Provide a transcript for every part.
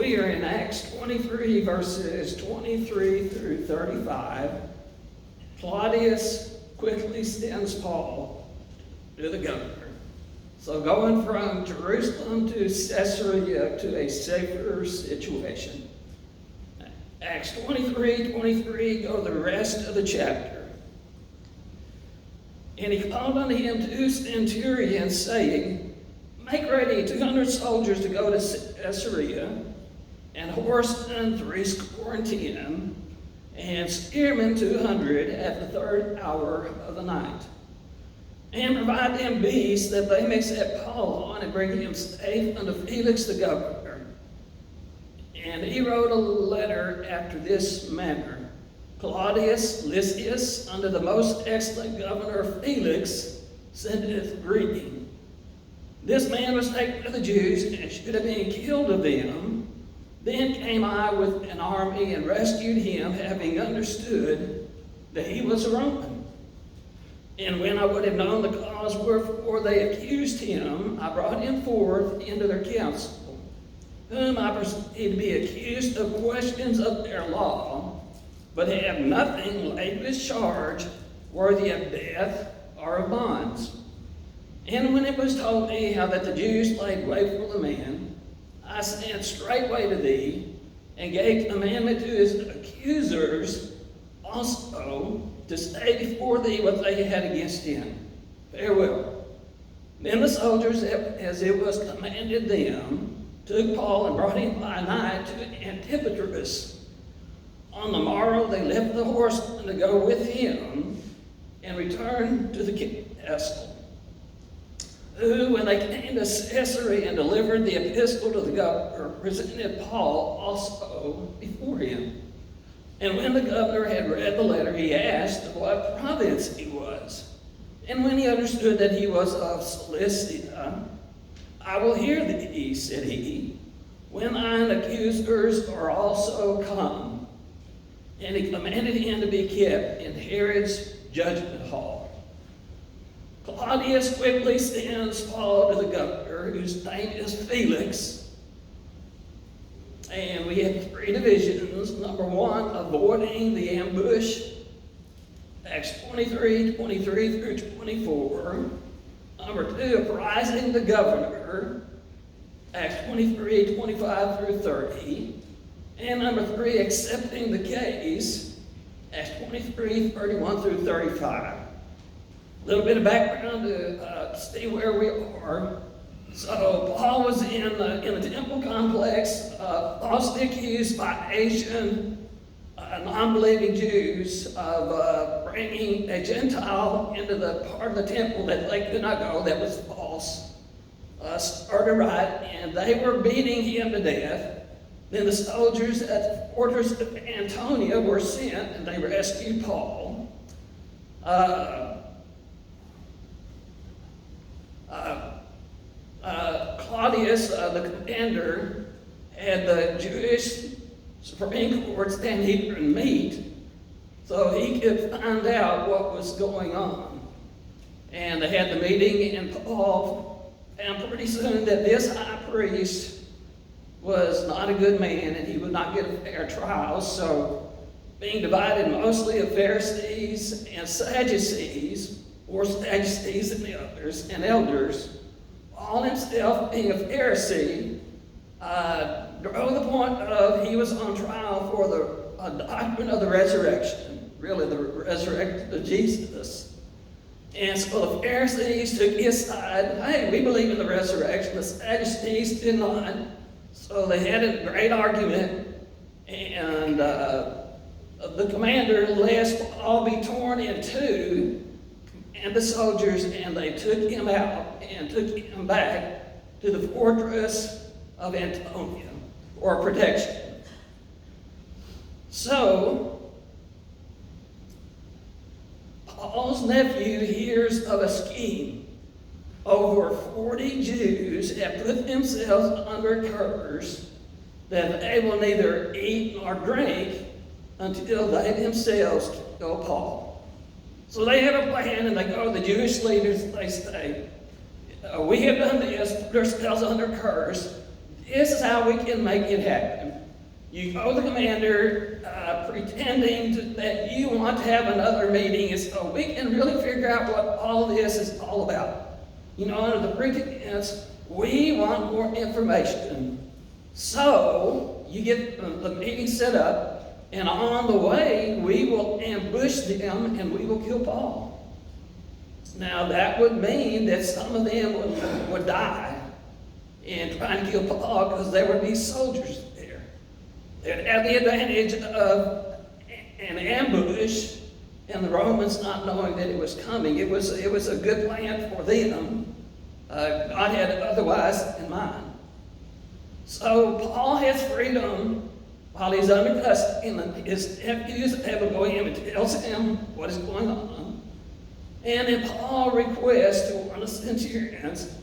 we are in Acts 23, verses 23 through 35. Claudius quickly sends Paul to the governor. So going from Jerusalem to Caesarea to a safer situation. Acts 23, go the rest of the chapter. And he called unto him 2 centurions, saying, Make ready 200 soldiers to go to Caesarea, and horsemen 70, and spearmen 200 at the 3rd hour of the night. And provide them beasts, that they may set Paul on and bring him safe unto Felix the governor. And he wrote a letter after this manner: Claudius Lysias, unto the most excellent governor Felix, sendeth greeting. This man was taken of the Jews, and should have been killed of them. Then came I with an army, and rescued him, having understood that he was a Roman. And when I would have known the cause wherefore they accused him, I brought him forth into their council, whom I perceived to be accused of questions of their law, but have nothing laid to his charge worthy of death or of bonds. And when it was told me how that the Jews laid wait for the man, I sent straightway to thee, and gave commandment to his accusers also to stay before thee what they had against him. Farewell. Then the soldiers, as it was commanded them, took Paul and brought him by night to Antipatris. On the morrow they left the horsemen to go with him, and returned to the castle. Who, when they came to Caesarea and delivered the epistle to the governor, presented Paul also before him. And when the governor had read the letter, he asked of what province he was. And when he understood that he was of Cilicia, I will hear thee, said he, when thine accusers are also come. And he commanded him to be kept in Herod's judgment hall. Claudius quickly sends Paul to the governor, whose name is Felix. And we have 3 divisions. Number 1, avoiding the ambush. Acts 23 through 24. Number 2, apprising the governor. Acts 23, 25 through 30. And number 3, accepting the case. Acts 23, 31 through 35. A little bit of background to see where we are. So Paul was in the temple complex, falsely accused by Asian non-believing Jews of bringing a Gentile into the part of the temple that they could not go, that was false. Started right, and they were beating him to death. Then the soldiers at the fortress of Antonia were sent, and they rescued Paul. Claudius, the commander, had the Jewish Supreme Court stand here and meet so he could find out what was going on. And they had the meeting, and Paul found pretty soon that this high priest was not a good man, and he would not get a fair trial. So, being divided mostly of Pharisees and Sadducees, or Sadducees and the others, and elders, Paul himself, being a Pharisee, drove the point of he was on trial for the doctrine of the resurrection, really the resurrection of Jesus. And so the Pharisees took his side. Hey, we believe in the resurrection. The Sadducees did not. So they had a great argument, and the commander let Paul be torn in two, and the soldiers, and they took him out and took him back to the fortress of Antonia for protection. So, Paul's nephew hears of a scheme. Over 40 Jews have put themselves under curse that they will neither eat nor drink until they themselves kill Paul. So they have a plan, and they go to the Jewish leaders and they say, we have done this, put ourselves under curse. This is how we can make it happen. You go to the commander pretending that you want to have another meeting, and so we can really figure out what all this is all about. Under the pretense, we want more information. So you get the meeting set up, and on the way, we will ambush them and we will kill Paul. Now that would mean that some of them would die in trying to kill Paul because there would be soldiers there. They'd have the advantage of an ambush and the Romans not knowing that it was coming. It was a good plan for them. God had otherwise in mind. So Paul has freedom while he's under custody, and his nephews have to go in and tells him what is going on. And then Paul requests to one of the centurions,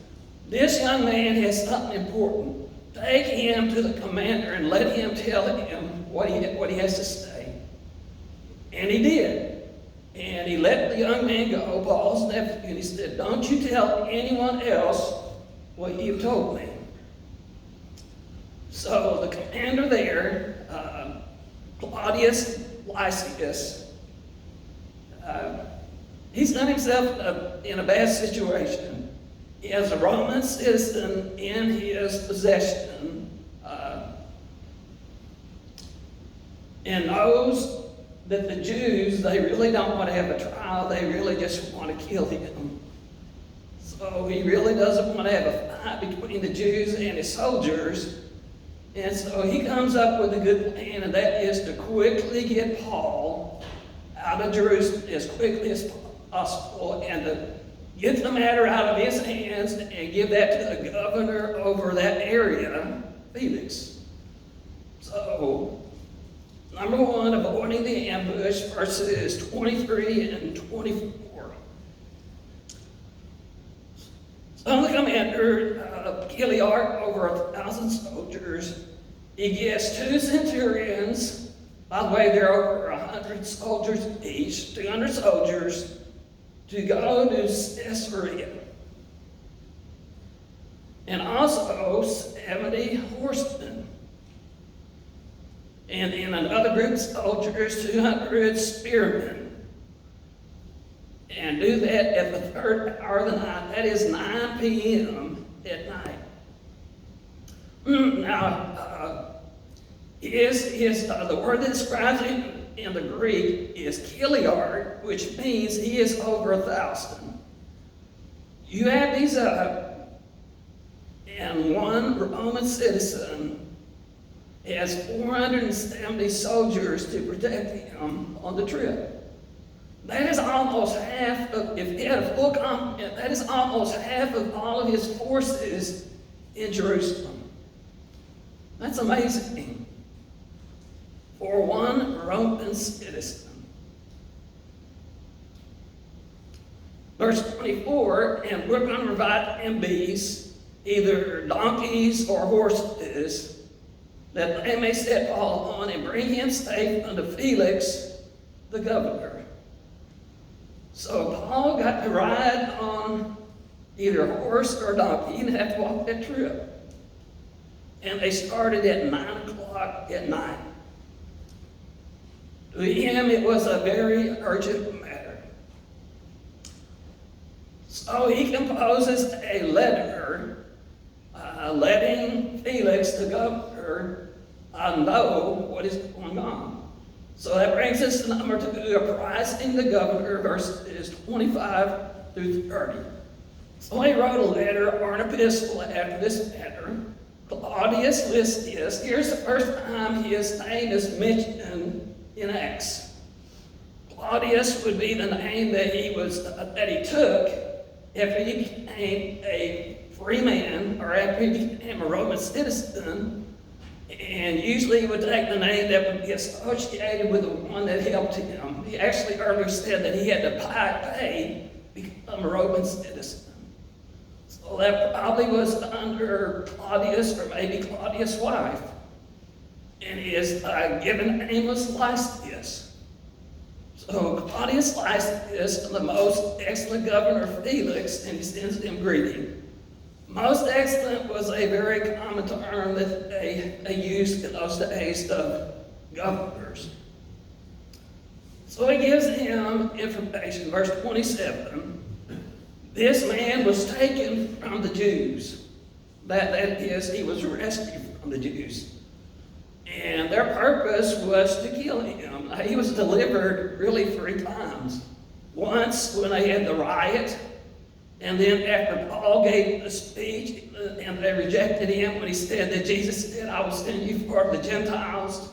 this young man has something important. Take him to the commander and let him tell him what he has to say. And he did. And he let the young man go, Paul's nephew, and he said, don't you tell anyone else what you've told me. So the commander there, Claudius, he's done himself in a bad situation. He has a Roman citizen in his possession and knows that the Jews, they really don't want to have a trial. They really just want to kill him. So he really doesn't want to have a fight between the Jews and his soldiers. And so he comes up with a good plan, and that is to quickly get Paul out of Jerusalem as quickly as possible and to get the matter out of his hands and give that to the governor over that area, Felix. So, number one, avoiding the ambush, verses 23 and 24. So the commander of Gilead, over 1,000 soldiers, he gets 2 centurions. By the way, there are over 100 soldiers each, 200 soldiers, to go to Caesarea. And also 70 horsemen. And in another group of soldiers, 200 spearmen. And do that at the 3rd hour of the night. That is 9 p.m. at night. Now, the word that describes him in the Greek is Gilead, which means he is over 1,000. You add these up, and one Roman citizen has 470 soldiers to protect him on the trip. That is almost half of, if he had a full complement, that is almost half of all of his forces in Jerusalem. That's amazing for one Roman citizen. Verse 24, and we're going to provide him beasts, either donkeys or horses, that they may set Paul on and bring him safe unto Felix, the governor. So Paul got to ride on either a horse or a donkey. He didn't have to walk that trip. And they started at 9 o'clock at night. To him, it was a very urgent matter. So he composes a letter letting Felix, the governor, know what is going on. So that brings us to number 2, apprising the governor, verses 25 through 30. So he wrote a letter or an epistle after this matter. Claudius Lysias, here's the first time his name is mentioned in Acts. Claudius would be the name that he took after he became a free man, or after he became a Roman citizen. And usually he would take the name that would be associated with the one that helped him. He actually earlier said that he had to pay to become a Roman citizen. So that probably was under Claudius, or maybe Claudius' wife. And his given name was Lysias. So Claudius Lysias, the most excellent governor Felix, and he sends him greeting. Most excellent was a very common term that they used in those days of governors. So he gives him information, verse 27. This man was taken from the Jews. That is, he was rescued from the Jews. And their purpose was to kill him. He was delivered really 3 times. Once when they had the riot, and then after Paul gave the speech and they rejected him when he said that Jesus said, I will send you for the Gentiles.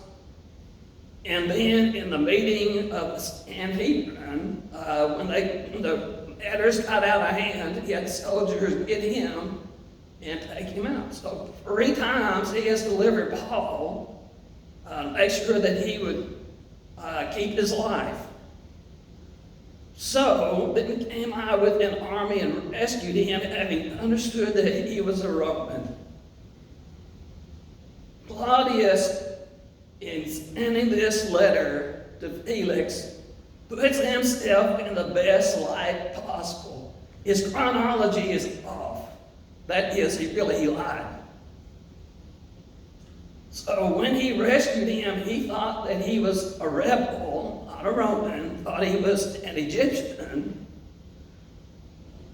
And then in the meeting of the Sanhedrin, when the matters got out of hand, he had soldiers get him and take him out. So 3 times he has delivered Paul, make sure that he would keep his life. So then came I with an army and rescued him, having understood that he was a Roman. Claudius, in sending this letter to Felix, puts himself in the best light possible. His chronology is off. That is, he lied. So when he rescued him, he thought that he was a rebel, not a Roman, thought he was an Egyptian.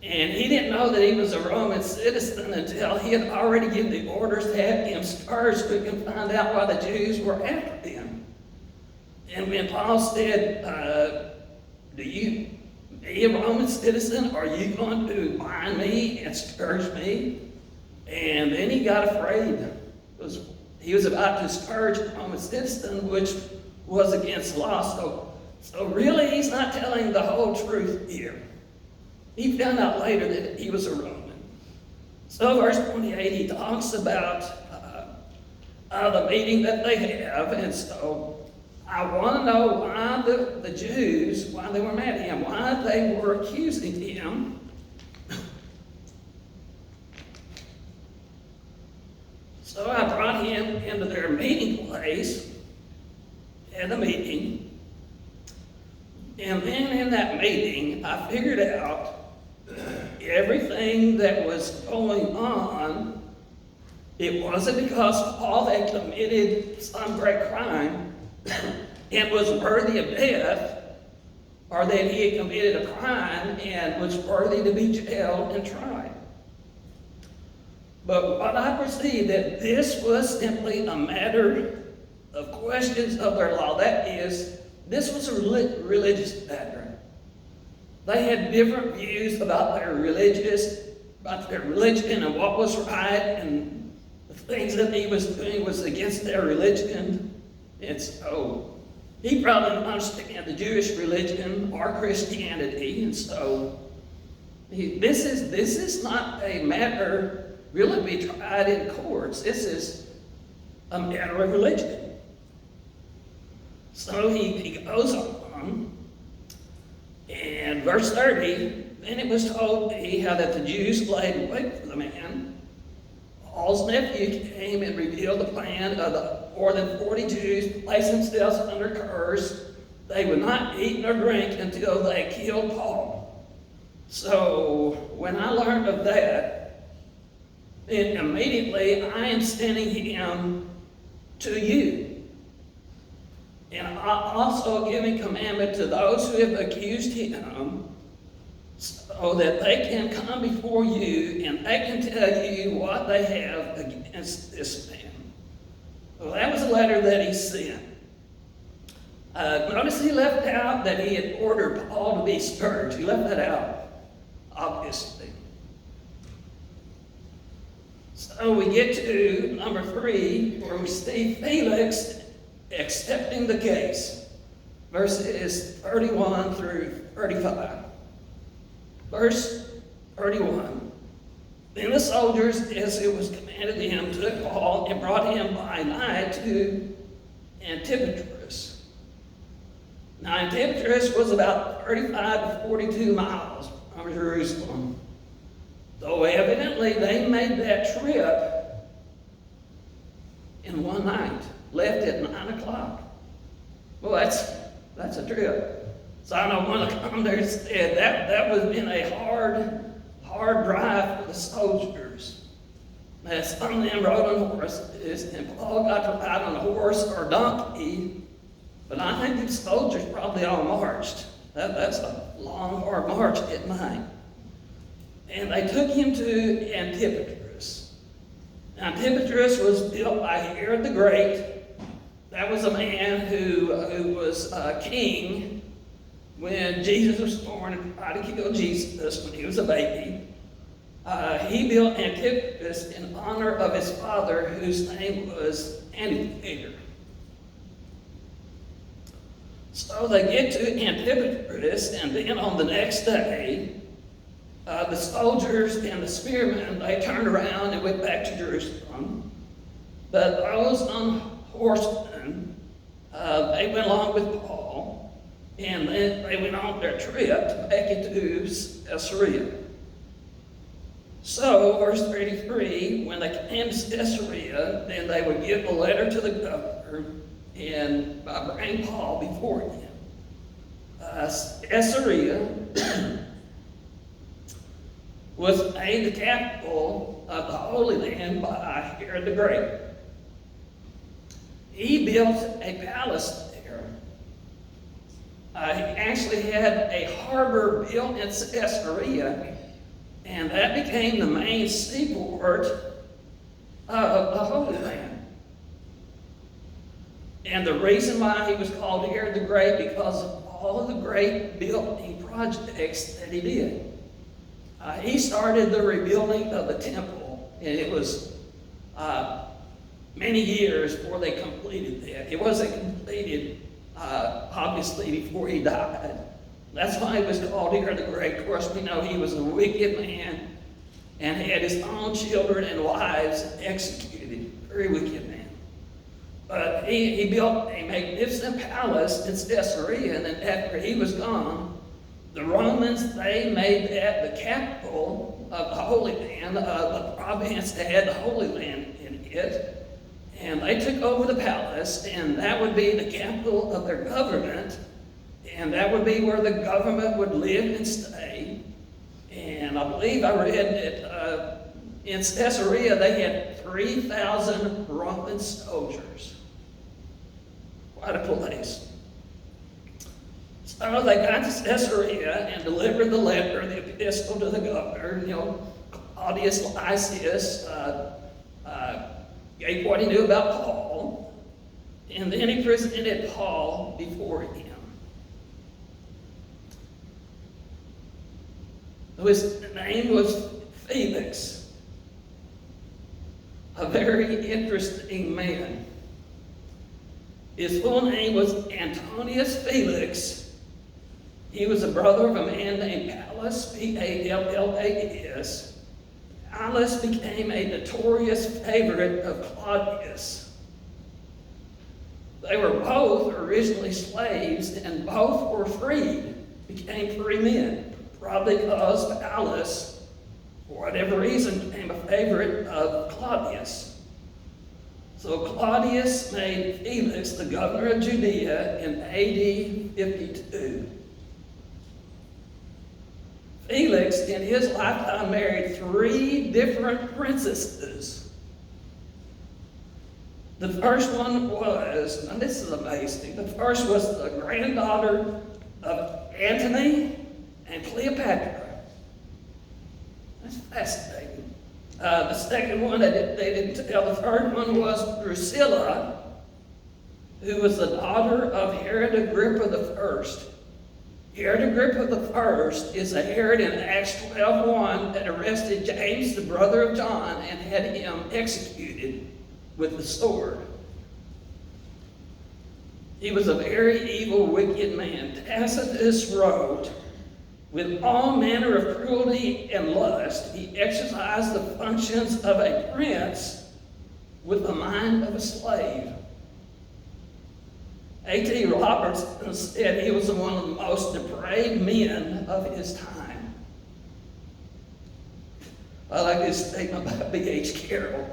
And he didn't know that he was a Roman citizen until he had already given the orders to have him scourged. We can find out why the Jews were after him. And when Paul said, do you be a Roman citizen? Are you going to bind me and scourge me? And then he got afraid. He was about to scourge a Roman citizen, which was against law. So really, he's not telling the whole truth here. He found out later that he was a Roman. So verse 28, he talks about the meeting that they have. And so I want to know why the Jews, why they were mad at him, why they were accusing him. So I brought him into their meeting place, had a meeting, and then in that meeting, I figured out everything that was going on. It wasn't because Paul had committed some great crime and was worthy of death, or that he had committed a crime and was worthy to be jailed and tried. But what I perceived that this was simply a matter of questions of their law. That is, this was a religious matter. They had different views about their religion and what was right, and the things that he was doing was against their religion. And so he probably didn't understand the Jewish religion or Christianity, and so this is not a matter really be tried in courts. This is a matter of religion. So he goes on, and verse 30, then it was told me how that the Jews laid wait for the man. Paul's nephew came and revealed the plan of the more than 40 Jews to place themselves under curse. They would not eat nor drink until they killed Paul. So when I learned of that, then immediately I am sending him to you. And I also giving commandment to those who have accused him, so that they can come before you and they can tell you what they have against this man. Well, that was a letter that he sent. Notice he left out that he had ordered Paul to be scourged. He left that out, obviously. So we get to number 3, where we see Felix accepting the case. Verses 31 through 35. Verse 31. Then the soldiers, as it was commanded them, took Paul and brought him by night to Antipatris. Now Antipatris was about 35 to 42 miles from Jerusalem. So evidently they made that trip in one night, left at 9 o'clock. Well, that's a trip. So I know one of the commentators said that would have been a hard hard drive for the soldiers. Now, some of them rode on horses, and Paul got to ride on a horse or donkey, but I think the soldiers probably all marched. That's a long, hard march at night. And they took him to Antipatris. Antipatris was built by Herod the Great. That was a man who was king when Jesus was born and tried to kill Jesus when he was a baby. He built Antipatris in honor of his father, whose name was Antipater. So they get to Antipatris, and then on the next day, the soldiers and the spearmen, they turned around and went back to Jerusalem. But those on horsemen, they went along with Paul, and then they went on their trip to make it to Caesarea. So, verse 33, when they came to Caesarea, then they would give a letter to the governor and bring Paul before him. Caesarea was made the capital of the Holy Land by Herod the Great. He built a palace there. He actually had a harbor built in Caesarea, and that became the main seaport of the Holy Land. And the reason why he was called Herod the Great, because of all the great building projects that he did. He started the rebuilding of the temple, and it was many years before they completed that. It wasn't completed, obviously, before he died. That's why he was called Herod the Great. Of course, we know he was a wicked man and had his own children and wives executed. Very wicked man. But he built a magnificent palace in Caesarea, and then after he was gone, the Romans, they made that the capital of the Holy Land, the province that had the Holy Land in it. And they took over the palace, and that would be the capital of their government. And that would be where the government would live and stay. And I believe I read that in Caesarea they had 3,000 Roman soldiers. Quite a place. So they got to Caesarea and delivered the letter, the epistle to the governor. Claudius gave what he knew about Paul, and then he presented Paul before him. His name was Felix, a very interesting man. His full name was Antonius Felix. He was a brother of a man named Pallas, Pallas. Pallas became a notorious favorite of Claudius. They were both originally slaves, and both were freed, became free men, probably because Pallas, for whatever reason, became a favorite of Claudius. So Claudius made Felix the governor of Judea in AD 52. Felix, in his lifetime, married 3 different princesses. The first one was, and this is amazing, the first was the granddaughter of Antony and Cleopatra. That's fascinating. The second one, they didn't tell. The third one was Drusilla, who was the daughter of Herod Agrippa I. Herod Agrippa I is a Herod in Acts 12:1 that arrested James, the brother of John, and had him executed with the sword. He was a very evil, wicked man. Tacitus wrote, with all manner of cruelty and lust, he exercised the functions of a prince with the mind of a slave. A.T. Robertson said he was one of the most depraved men of his time. I like this statement by B.H. Carroll.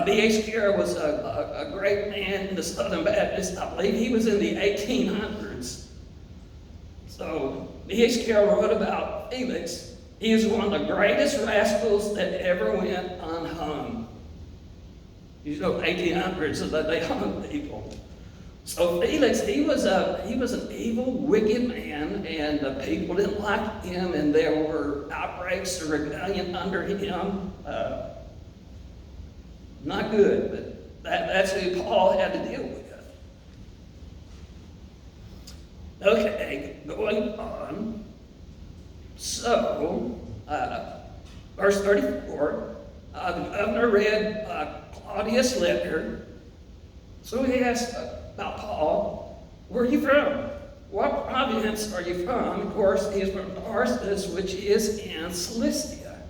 B.H. Carroll was a great man in the Southern Baptist. I believe he was in the 1800s. So B.H. Carroll wrote about Felix. He is one of the greatest rascals that ever went unhung. You know, 1800s, so that they hung people. So Felix, he was an evil, wicked man, and the people didn't like him, and there were outbreaks of rebellion under him. Not good, but that's who Paul had to deal with. Okay, going on. So, verse 34, the governor read Claudius' letter. So he asked about Paul, where are you from? What province are you from? Of course, he is from Tarsus, which is in Cilicia.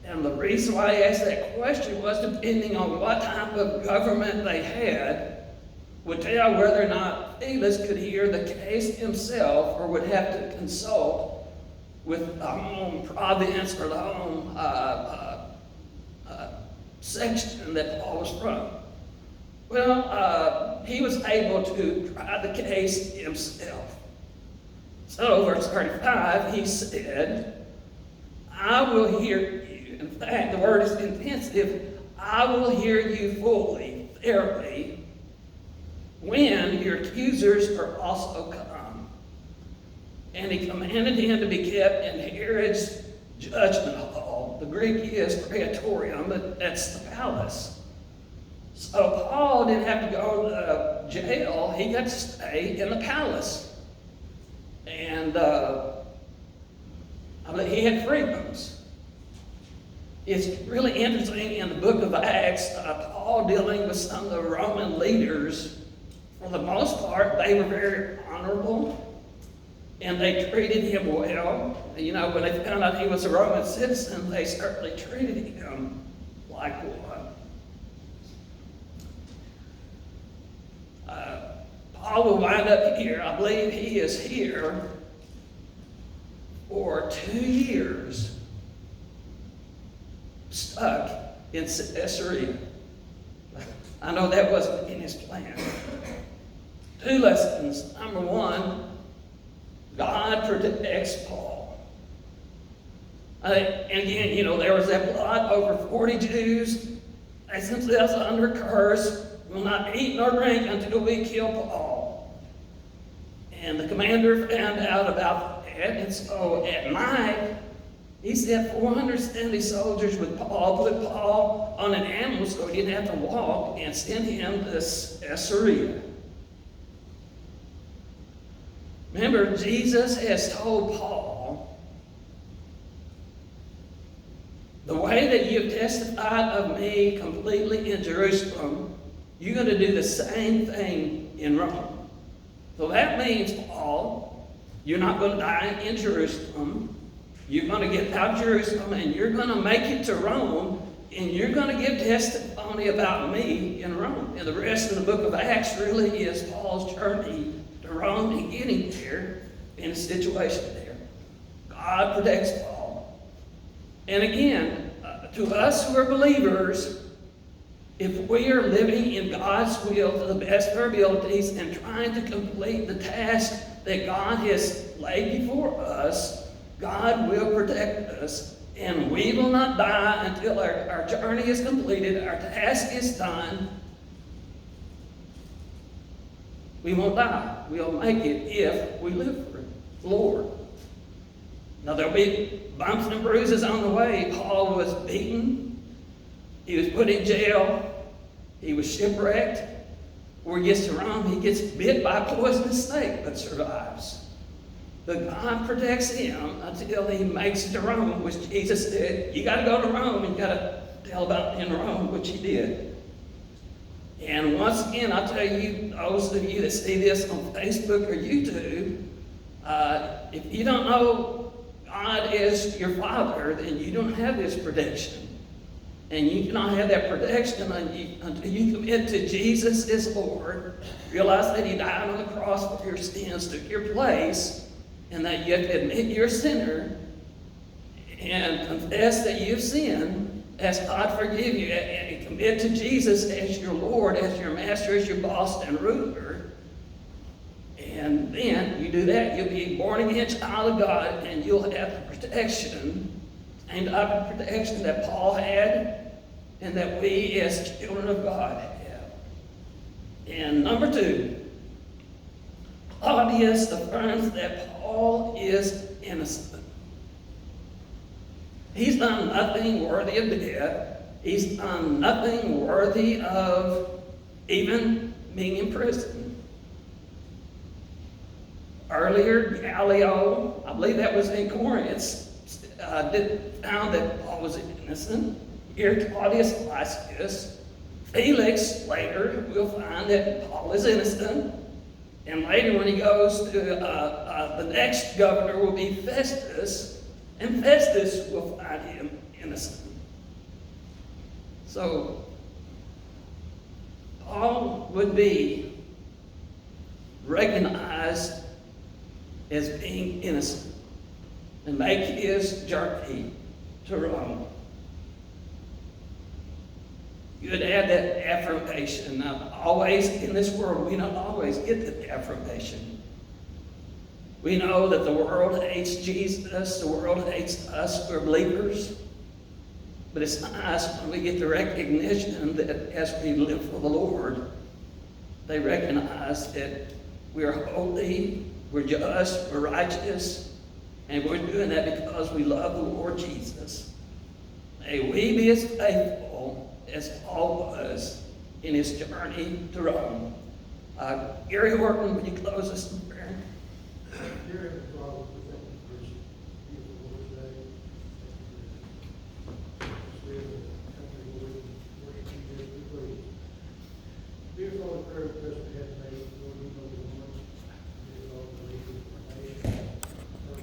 And the reason why I asked that question was depending on what type of government they had, would tell whether or not Felix could hear the case himself or would have to consult with the home province or the home section that Paul was from. Well, he was able to try the case himself. So, verse 35, he said, I will hear you. In fact, the word is intensive. I will hear you fully, fairly, when your accusers are also come. And he commanded him to be kept in Herod's judgment hall. The Greek is praetorium, but that's the palace. So Paul didn't have to go to jail. He got to stay in the palace. And he had freedoms. It's really interesting in the book of Acts, Paul dealing with some of the Roman leaders. For the most part, they were very honorable, and they treated him well. You know, when they found out he was a Roman citizen, they certainly treated him like one. Paul will wind up here. I believe he is here for 2 years, stuck in Caesarea. I know that wasn't in his plan. 2 lessons. Number 1, God protects Paul. And again, you know, there was that plot over 40 Jews. They themselves under curse, will not eat nor drink until we kill Paul. And the commander found out about that, and so at night, he sent 470 soldiers with Paul, put Paul on an animal so he didn't have to walk, and sent him to Caesarea. Remember, Jesus has told Paul, the way that you've testified of me completely in Jerusalem, you're going to do the same thing in Rome. So that means, Paul, you're not going to die in Jerusalem. You're going to get out of Jerusalem and you're going to make it to Rome, and you're going to give testimony about me in Rome. And the rest of the book of Acts really is Paul's journey to Rome and getting there in a situation there. God protects Paul. And again, to us who are believers, if we are living in God's will to the best of our abilities and trying to complete the task that God has laid before us, God will protect us, and we will not die until our journey is completed, our task is done. We won't die. We'll make it if we live for the Lord. Now, there'll be bumps and bruises on the way. Paul was beaten. He was put in jail. He was shipwrecked. Where he gets to Rome, he gets bit by a poisonous snake, but survives. But God protects him until he makes it to Rome, which Jesus said, you got to go to Rome, and you got to tell about in Rome, which he did. And once again, I'll tell you, those of you that see this on Facebook or YouTube, if you don't know God as your Father, then you don't have His protection. And you cannot have that protection until you commit to Jesus as Lord, realize that He died on the cross for your sins, took your place, and that you have to admit you're a sinner and confess that you've sinned, ask God forgive you, and commit to Jesus as your Lord, as your master, as your boss and ruler. And then you do that, you'll be born again child of God, and you'll have the protection, same type of protection that Paul had, and that we as children of God have. And number 2, Claudius affirms that Paul is innocent. He's done nothing worthy of death. He's done nothing worthy of even being in prison. Earlier, Gallio, I believe that was in Corinth, found that Paul was innocent. Here, Claudius Lysias. Felix, later, will find that Paul is innocent. And later, when he goes to the next governor, will be Festus, and Festus will find him innocent. So, Paul would be recognized as being innocent and make his journey to Rome. You would add that affirmation. Now, always in this world, we don't always get the affirmation. We know that the world hates Jesus, the world hates us, we're believers. But it's nice when we get the recognition that as we live for the Lord, they recognize that we're holy, we're just, we're righteous, and we're doing that because we love the Lord Jesus. May we be as faithful as Paul was in his journey to Rome. Gary Horton, would you close us in prayer?